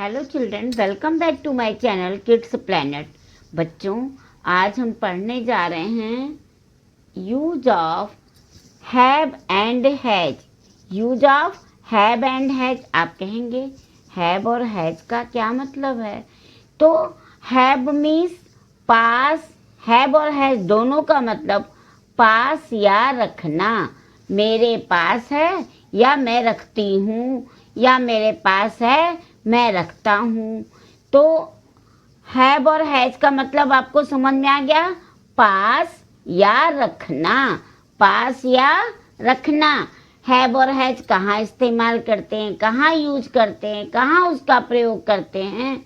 Hello children, welcome back to my channel kids planet. बच्चों, आज हम पढ़ने जा रहे हैं use of have and has. Use of have and has. आप कहेंगे हैव और हैज का क्या मतलब है? तो हैव मीन्स पास, हैव और हैज दोनों का मतलब पास या रखना। मेरे पास है या मैं रखती हूँ, या मेरे पास है मैं रखता हूँ। तो हैव और हैज का मतलब आपको समझ में आ गया? पास या रखना, पास या रखना। हैव और हैज कहाँ इस्तेमाल करते हैं, कहाँ यूज करते हैं, कहाँ उसका प्रयोग करते हैं?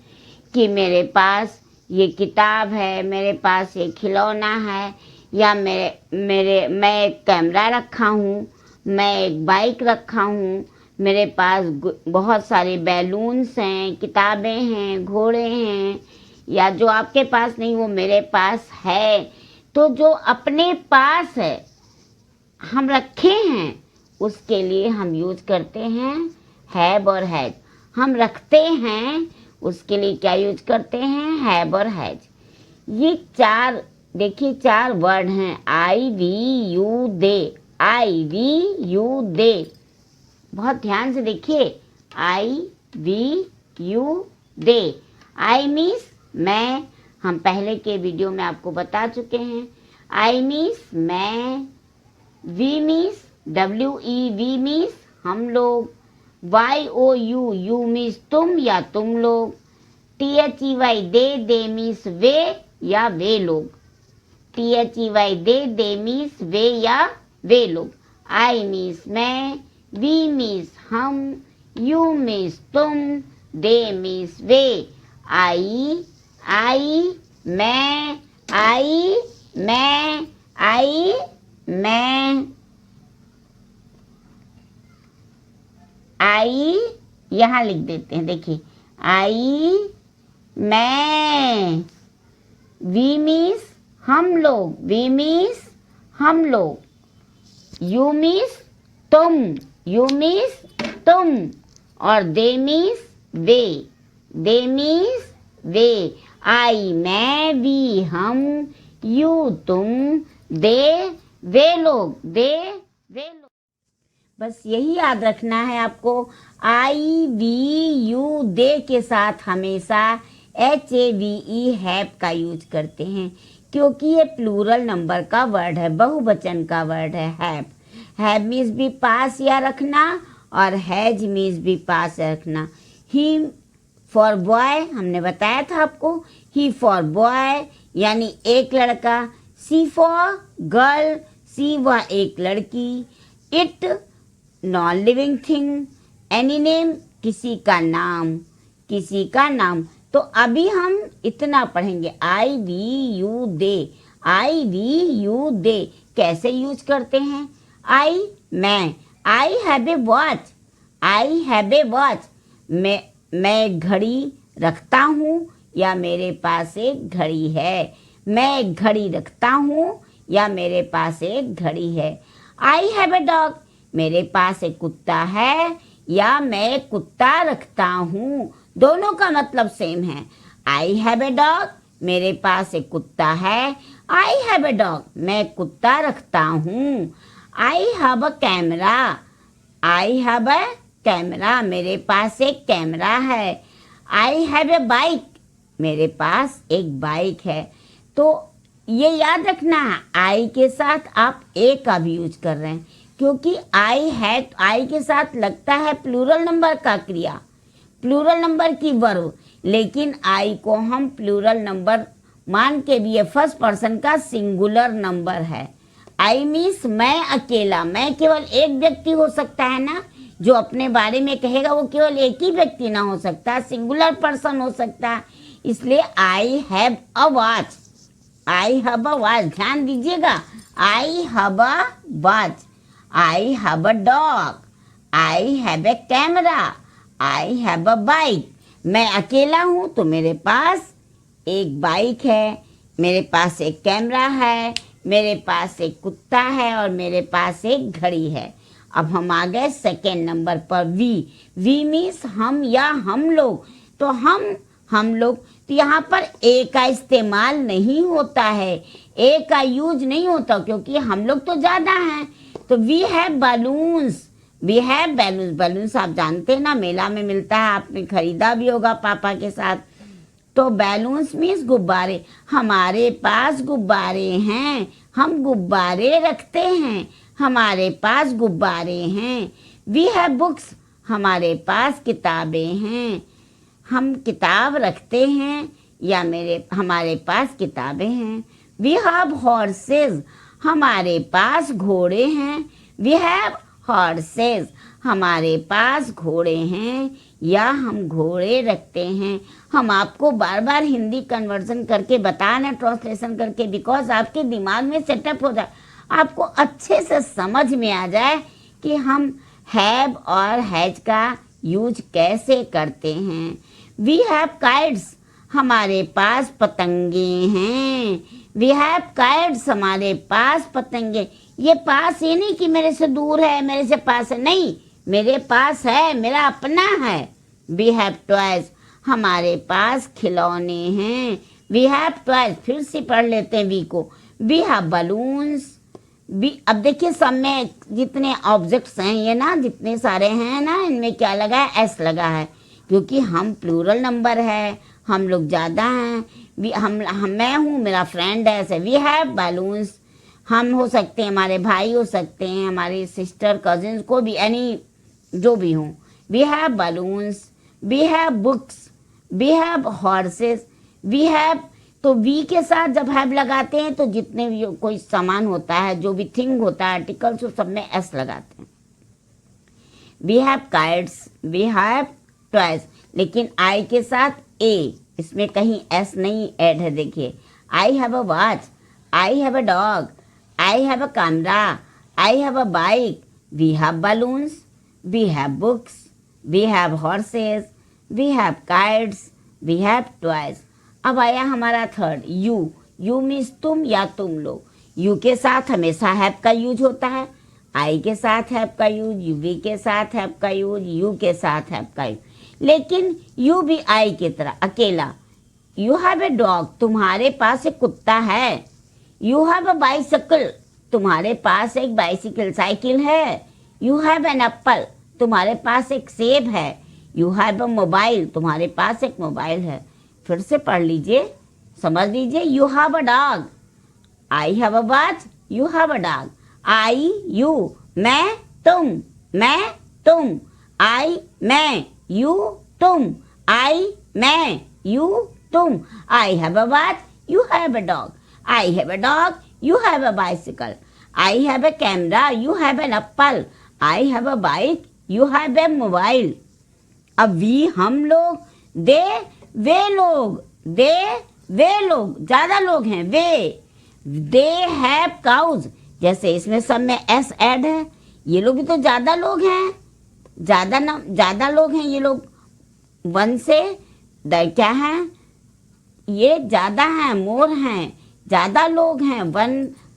कि मेरे पास ये किताब है, मेरे पास ये खिलौना है, या मैं एक कैमरा रखा हूँ, मैं एक बाइक रखा हूँ, मेरे पास बहुत सारे बैलून्स हैं, किताबें हैं, घोड़े हैं, या जो आपके पास नहीं वो मेरे पास है। तो जो अपने पास है, हम रखे हैं, उसके लिए हम यूज करते हैं हैव और हैज। हम रखते हैं, उसके लिए क्या यूज करते हैं? हैव और हैज। ये चार देखिए, चार वर्ड हैं। I we you they, I we you they. बहुत ध्यान से देखिए, I we you they. I means मैं, हम पहले के वीडियो में आपको बता चुके हैं। आई मीन्स मैं, वी मीन्स WEV मीन्स हम लोग, YOU यू मीन्स तुम या तुम लोग, THEY दे मीन्स वे या वे लोग, THEY दे मीन्स वे या वे लोग। आई मीन्स मैं, वी मीन्स हम, यू मीन्स तुम, दे मीन्स वे। आई, मैं, आई, मैं, आई, मैं, आई, यहाँ लिख देते हैं, देखिए, आई, मैं। वी मीन्स हम लोग, वी मीन्स हम लोग, यू मीन्स तुम, यू मीन्स तुम, और दे मीन्स वे, दे मीन्स वे। आई मैं, वी हम, यू तुम, दे वे लोग, दे वे लोग। बस यही याद रखना है आपको। आई वी यू दे के साथ हमेशा HAVE हैव का यूज करते हैं, क्योंकि ये प्लूरल नंबर का वर्ड है, बहुवचन का वर्ड है हैव। हैव मीन्स भी पास या रखना, और हैज मीन्स भी पास या रखना। ही फॉर बॉय, हमने बताया था आपको, ही फॉर बॉय यानी एक लड़का। सी फॉर गर्ल, सी वह एक लड़की। It non living thing. Any name किसी का नाम, किसी का नाम। तो अभी हम इतना पढ़ेंगे। I we you they, I we you they कैसे यूज करते हैं? आई मैं, I have a watch, I have a watch. मैं एक घड़ी रखता हूँ, या मेरे पास एक घड़ी है। मैं एक घड़ी रखता हूँ, या मेरे पास एक घड़ी है। आई हैव ए डॉग, मेरे पास एक कुत्ता है, या मैं एक कुत्ता रखता हूँ। दोनों का मतलब सेम है। आई हैव ए डॉग, मेरे पास एक कुत्ता है। आई हैव ए डॉग, मैं कुत्ता रखता हूँ। आई have a camera, I have a camera, मेरे पास एक कैमरा है। आई हैव ए बाइक, मेरे पास एक बाइक है। तो ये याद रखना है, आई के साथ आप ए का भी यूज कर रहे हैं, क्योंकि आई है, आई के साथ लगता है प्लूरल नंबर का क्रिया, प्लूरल नंबर की वर्ब, लेकिन आई को हम प्लूरल नंबर मान के भी, ये फर्स्ट पर्सन का सिंगुलर नंबर है। आई मीन्स मैं अकेला, मैं केवल एक व्यक्ति हो सकता है ना, जो अपने बारे में कहेगा वो केवल एक ही व्यक्ति ना हो सकता, सिंगुलर पर्सन हो सकता। इसलिए आई have a watch, I have a watch, ध्यान दीजिएगा, आई have a watch. I have a dog, I have A camera, I have a bike. मैं अकेला हूँ तो मेरे पास एक बाइक है, मेरे पास एक कैमरा है, मेरे पास एक कुत्ता है, और मेरे पास एक घड़ी है। अब हम आ गए सेकेंड नंबर पर, वी। वी मीन्स हम या हम लोग। तो हम लोग, तो यहाँ पर ए का इस्तेमाल नहीं होता है, ए का यूज नहीं होता, क्योंकि हम लोग तो ज़्यादा हैं। तो we have balloons, we have balloons. Balloons आप जानते हैं ना, मेला में मिलता है, आपने खरीदा भी होगा पापा के साथ। तो बैलून्स मीन्स गुब्बारे, हमारे पास गुब्बारे हैं, हम गुब्बारे रखते हैं, हमारे पास गुब्बारे हैं। वी हैव बुक्स, हमारे पास किताबें हैं, हम किताब रखते हैं या हमारे पास किताबें हैं। वी हैव हॉर्सेस, हमारे पास घोड़े हैं। वी हैव हॉर्सेस, हमारे पास घोड़े हैं या हम घोड़े रखते हैं। हम आपको बार बार हिंदी कन्वर्जन करके बताना, ट्रांसलेशन करके, बिकॉज आपके दिमाग में सेटअप हो जाए, आपको अच्छे से समझ में आ जाए कि हम हैव और हैज का यूज कैसे करते हैं। वी हैव काइट्स, हमारे पास पतंगे हैं। वी हैव काइट्स, हमारे पास पतंगे। ये पास ये नहीं कि मेरे से दूर है, मेरे से पास है, नहीं, मेरे पास है, मेरा अपना है। वी हैव टॉयज, हमारे पास खिलौने हैं। वी हैव टॉयज, फिर से पढ़ लेते हैं वी को। We have balloons. अब देखिए सब में जितने ऑब्जेक्ट्स हैं ये ना, जितने सारे हैं ना, इनमें क्या लगा है, एस लगा है, क्योंकि हम प्लूरल नंबर है, हम लोग ज़्यादा हैं। हम मैं हूँ, मेरा फ्रेंड है, ऐसे वी हैव बैलून्स। हम हो सकते हैं, हमारे भाई हो सकते हैं, हमारी सिस्टर कजिन्स को भी, यानी जो भी हों। We have balloons. We have books. We have horses. We have, तो वी के साथ जब हैव लगाते हैं तो जितने भी कोई सामान होता है, जो भी थिंग होता है, आर्टिकल्स, तो सब में एस लगाते हैं। We have kites, we have toys, लेकिन आई के साथ ए, इसमें कहीं एस नहीं ऐड है। देखिए, I have a watch, I have a dog, I have a camera, I have a bike. We have balloons, we have books, we have horses, we have kites, we have toys. अब आया हमारा third, you. You means तुम या तुम लोग। You के साथ हमेशा हैव का यूज होता है, आई के साथ हैव का यूज, यू वी के साथ हैव का यूज, यू के साथ हैव का यूज, लेकिन यू भी आई की तरह अकेला। यू हैव ए डॉग, तुम्हारे पास एक कुत्ता है। यू हैव अ बाइसिकल, तुम्हारे पास एक बाइसिकल साइकिल है। यू हैव एन एप्पल, तुम्हारे पास एक सेब है। यू हैव अ मोबाइल, तुम्हारे पास एक मोबाइल है। फिर से पढ़ लीजिए, समझ लीजिए। You have a dog, I have a watch, you have a dog. I, you, मैं, तुम, मैं, तुम। आई, मैं, यू, तुम। आई, मैं, यू, तुम। आई have a watch, you have a dog. I have a dog, you have a bicycle. I have a camera, you have an apple. I have a bike, you have a mobile. अब we हम लोग, दे वे लोग, दे वे लोग, ज्यादा लोग हैं, वे। दे have cause, जैसे इसमें सब में एस ऐड है, ये लोग भी तो ज्यादा लोग हैं, ज्यादा लोग हैं ये लोग। वन से क्या है, ये ज्यादा हैं, मोर हैं, ज्यादा लोग हैं।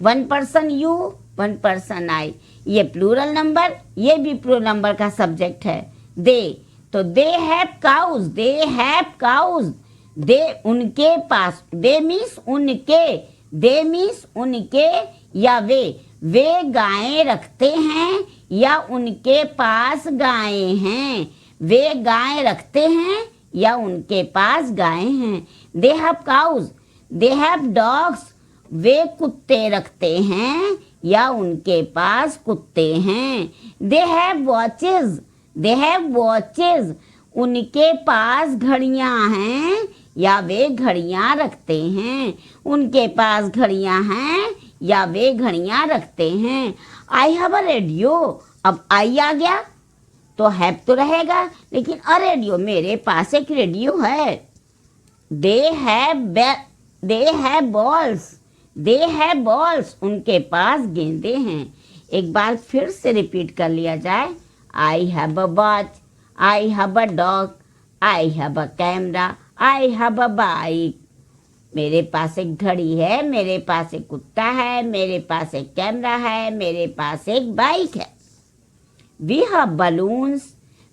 One person you, one person I. ये प्लूरल नंबर, ये भी प्लूरल नंबर का सब्जेक्ट है, दे। तो they have cows, they have cows, they उनके पास, दे मीन्स उनके, दे मीन्स उनके या वे गायें रखते हैं या उनके पास गायें हैं। वे गायें रखते हैं या उनके पास गायें हैं। They have cows, they have dogs, वे कुत्ते रखते हैं या उनके पास कुत्ते हैं। They have watches, they have watches, उनके पास घड़ियां हैं या वे घड़ियां रखते हैं। उनके पास घड़ियां हैं या वे घड़ियां रखते हैं। आई हैव अ रेडियो, अब आई आ गया तो हैव तो रहेगा, लेकिन अ रेडियो, मेरे पास एक रेडियो है। They have balls, they have balls, उनके पास गेंदे हैं। एक बार फिर से रिपीट कर लिया जाए। आई have a watch, I have a dog, I have a camera, I have a bike. मेरे पास एक घड़ी है, मेरे पास एक कुत्ता है, मेरे पास एक कैमरा है, मेरे पास एक बाइक है। We have balloons,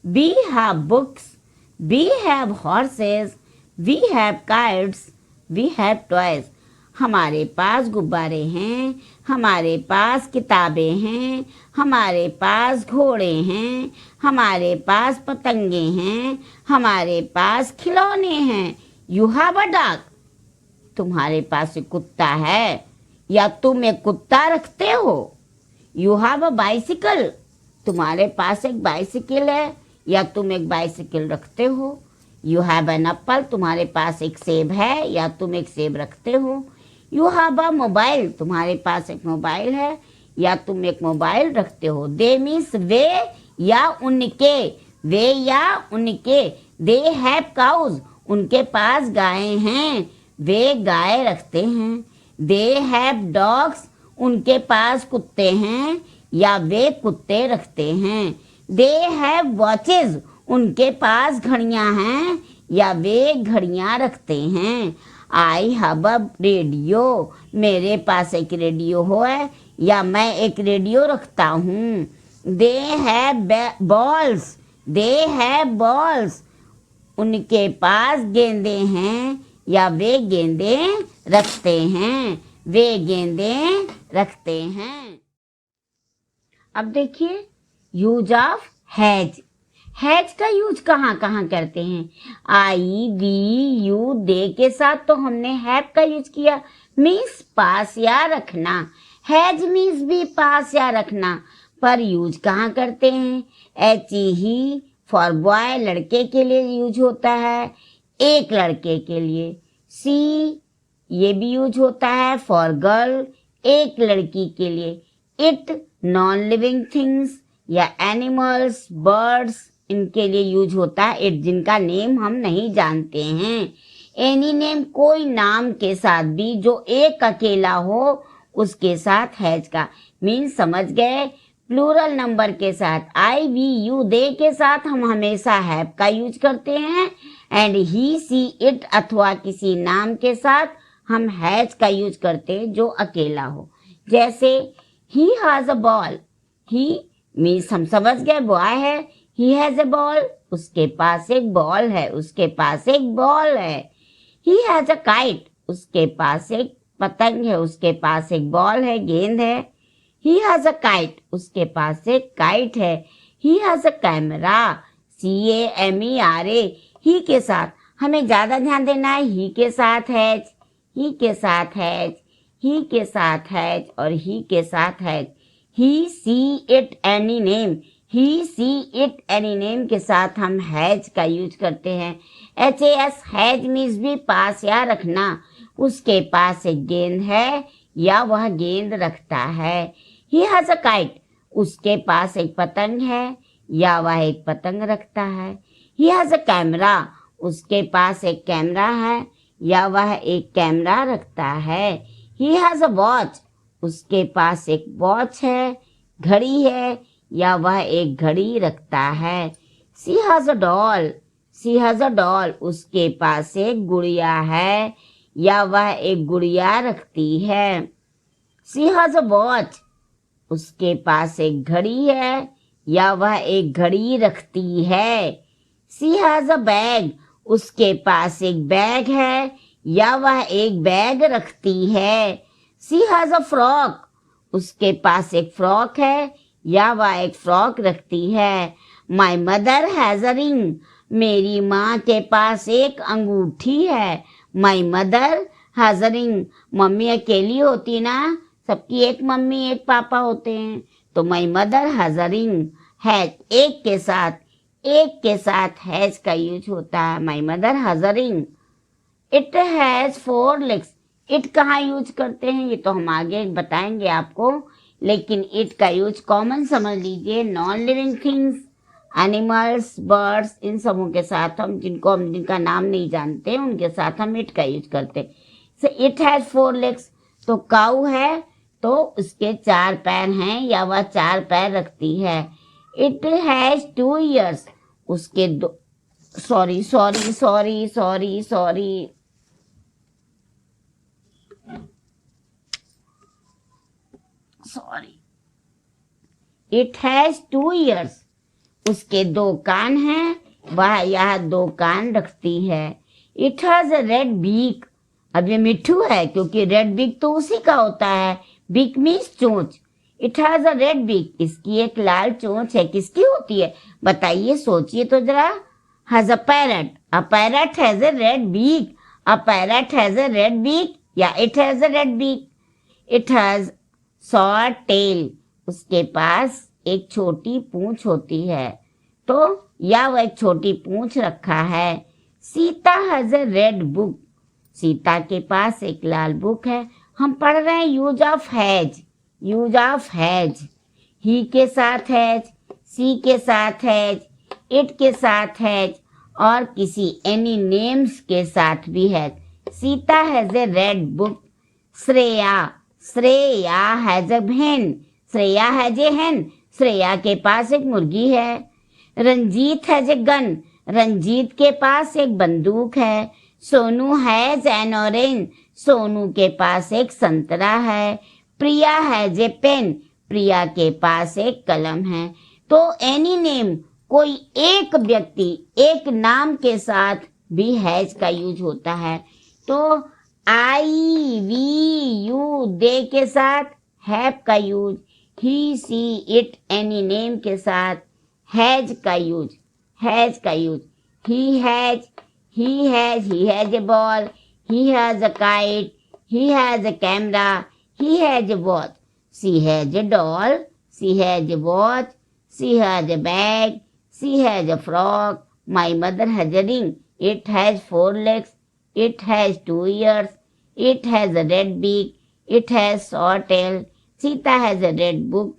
we have books, we have horses, we have kites, we have toys. हमारे पास गुब्बारे हैं, हमारे पास किताबें हैं, हमारे पास घोड़े हैं, हमारे पास पतंगे हैं, हमारे पास खिलौने हैं। यू हैव अ डॉग, तुम्हारे पास एक कुत्ता है या तुम एक कुत्ता रखते हो। यू हैव अ बाइसिकल, तुम्हारे पास एक बाइसिकल है या तुम एक बाइसिकल रखते हो। यू हैव एन एप्पल, तुम्हारे पास एक सेब है या तुम एक सेब रखते हो। यू हैव अ मोबाइल, तुम्हारे पास एक मोबाइल है या तुम एक मोबाइल रखते हो। दे मीन्स वे या उनके, वे या उनके। दे हैव काउज, उनके पास गायें हैं, वे गाय रखते हैं। दे हैव डॉग्स, उनके पास कुत्ते हैं या वे कुत्ते रखते हैं। दे हैव वॉचेस, उनके पास घड़ियां हैं या वे घड़ियां रखते हैं। आई हैव अ रेडियो, मेरे पास एक रेडियो है या मैं एक रेडियो रखता हूँ। They have balls, they have balls, उनके पास गेंदे हैं या वे गेंदे रखते हैं, वे गेंदे रखते हैं। अब देखिए यूज ऑफ हैज। हैज का यूज कहाँ कहाँ करते हैं। आई, वी, यू, दे के साथ तो हमने हैव का यूज किया, मीन्स पास या रखना। हैज मीन्स भी पास या रखना, पर यूज कहाँ करते हैं। एच ही फॉर बॉय, लड़के के लिए यूज होता है, एक लड़के के लिए। सी ये भी यूज होता है फॉर गर्ल, एक लड़की के लिए। इट नॉन लिविंग थिंग्स या एनिमल्स, बर्ड्स, इनके लिए यूज होता है। इट जिनका नेम हम नहीं जानते हैं। एनी नेम कोई नाम के साथ भी जो एक अकेला हो उसके साथ हैज का मीन समझ गए। प्लूरल नंबर के साथ आई, वी, यू, दे के साथ हम हमेशा हैव का यूज करते हैं। एंड ही, सी, इट अथवा किसी नाम के साथ हम हैज का यूज करते हैं जो अकेला हो। जैसे he has a ball, he means हम समझ गए बॉय है। ही हैज अ बॉल, उसके पास एक बॉल है, उसके पास एक बॉल है। ही हैज अ काइट, उसके पास एक पतंग है, उसके पास एक बॉल है, गेंद है। ही हैज अ काइट, उसके पास एक काइट है। He has a camera, CAMERA, ही के साथ हमें ज्यादा ध्यान देना है। ही के साथ हैज, ही के साथ हैज, ही के साथ हैज और ही के साथ has. He, she, it, any name, he, she, it, any name के साथ हम हैज का यूज करते हैं। HAS हैज मीन्स भी पास या रखना, उसके पास एक गेंद है या वह गेंद रखता है। ही हैज अ काइट, उसके पास एक पतंग है या वह एक पतंग रखता है। ही हैज अ कैमरा, उसके पास एक कैमरा है या वह एक कैमरा रखता है। ही हैज अ वॉच, उसके पास एक वॉच है, घड़ी है या वह एक घड़ी रखता है। She has a doll, she has a doll, उसके पास एक गुड़िया है या वह एक गुड़िया रखती है। शी हैज अ वॉच, उसके पास एक घड़ी है या वह एक घड़ी रखती है। शी हैज अ बैग, उसके पास एक बैग है या वह एक बैग रखती है। शी हैज अ फ्रॉक, उसके पास एक फ्रॉक है या वह एक फ्रॉक रखती है। My mother has a ring, मेरी माँ के पास एक अंगूठी है। My mother has a ring, mummy अकेली होती ना, सबकी एक मम्मी एक पापा होते हैं, तो my mother has a ring, has एक के साथ, एक के साथ हैज का यूज होता है। My mother has a ring. It has 4 legs, it कहाँ यूज करते हैं ये तो हम आगे बताएंगे आपको, लेकिन इट का यूज कॉमन समझ लीजिए। Non living things, animals, birds, इन सबों के साथ हम जिनका नाम नहीं जानते उनके साथ हम इट का यूज करते हैं। So, it has 4 legs, तो काऊ है तो उसके 4 पैर हैं या वह 4 पैर रखती है। इट हैज 2 ears, उसके दो sorry sorry sorry sorry sorry sorry it has 2 ears, उसके 2 कान हैं वह यह 2 कान रखती है। It has a red beak, अब ये मिट्ठू है क्योंकि रेड बीक तो उसी का होता है। बीक मीन्स चोंच। It has a red beak, इसकी एक लाल चोंच है। किसकी होती है बताइए, सोचिए तो जरा। Has a parrot has a red beak, a parrot has a red beak या it has a red beak. It has short tail, उसके पास एक छोटी पूंछ होती है, तो या वह एक छोटी पूंछ रखा है। Sita has a red book, Sita के पास एक लाल बुक है। हम पढ़ रहे हैं use of has, use of has. He के साथ हैज, सी के साथ हैज, इट के साथ हैज और किसी एनी नेम्स के साथ भी has. Sita has a red book. Shreya has a hen, Shreya has a hen, Shreya के पास एक मुर्गी है। Ranjit has a gun, Ranjit के पास एक बंदूक है। Sonu has an orange, Sonu के पास एक संतरा है। प्रिया हैज ए पेन, प्रिया के पास एक कलम है। तो एनी नेम, कोई एक व्यक्ति एक नाम के साथ भी हैज का यूज होता है। तो आई वी यू दे के साथ हैव का use, he she it any name के साथ हैज का यूज, हैज का use. He has a ball, he has a kite, he has a camera, he has a watch. She has a doll, she has a watch, she has a bag, she has a frock. My mother has a ring, it has 4 legs, it has 2 ears, it has a red beak, it has short tail. Sita has a red book,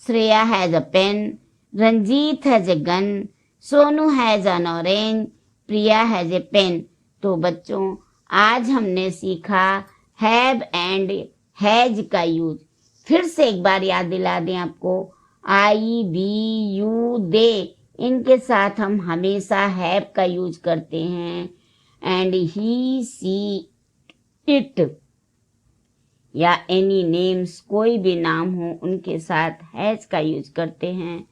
Shreya has a pen, Ranjit has a gun, Sonu has an orange, Priya has a pen. तो बच्चों आज हमने सीखा have and has का use. फिर से एक बार याद दिला दें आपको, आई वी यू दे, इनके साथ हम हमेशा हैव का यूज करते हैं। एंड ही सी इट या एनी नेम्स, कोई भी नाम हो उनके साथ हैज का यूज करते हैं।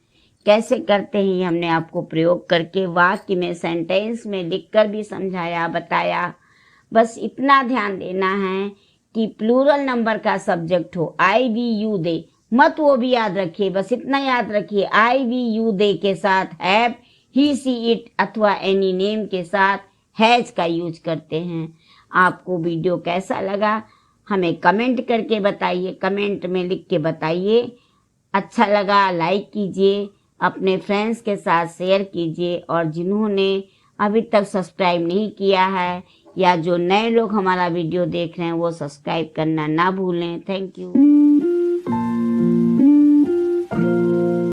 कैसे करते हैं ये हमने आपको प्रयोग करके वाक्य में, सेंटेंस में लिखकर भी समझाया, बताया। बस इतना ध्यान देना है कि प्लूरल नंबर का सब्जेक्ट हो, आई वी यू दे मत, वो भी याद रखिए। बस इतना याद रखिए, आई वी यू दे के साथ हैव, ही सी इट अथवा एनी नेम के साथ हैज का यूज करते हैं। आपको वीडियो कैसा लगा हमें कमेंट करके बताइए, कमेंट में लिख के बताइए। अच्छा लगा लाइक कीजिए, अपने फ्रेंड्स के साथ शेयर कीजिए, और जिन्होंने अभी तक सब्सक्राइब नहीं किया है या जो नए लोग हमारा वीडियो देख रहे हैं वो सब्सक्राइब करना ना भूलें। Thank you.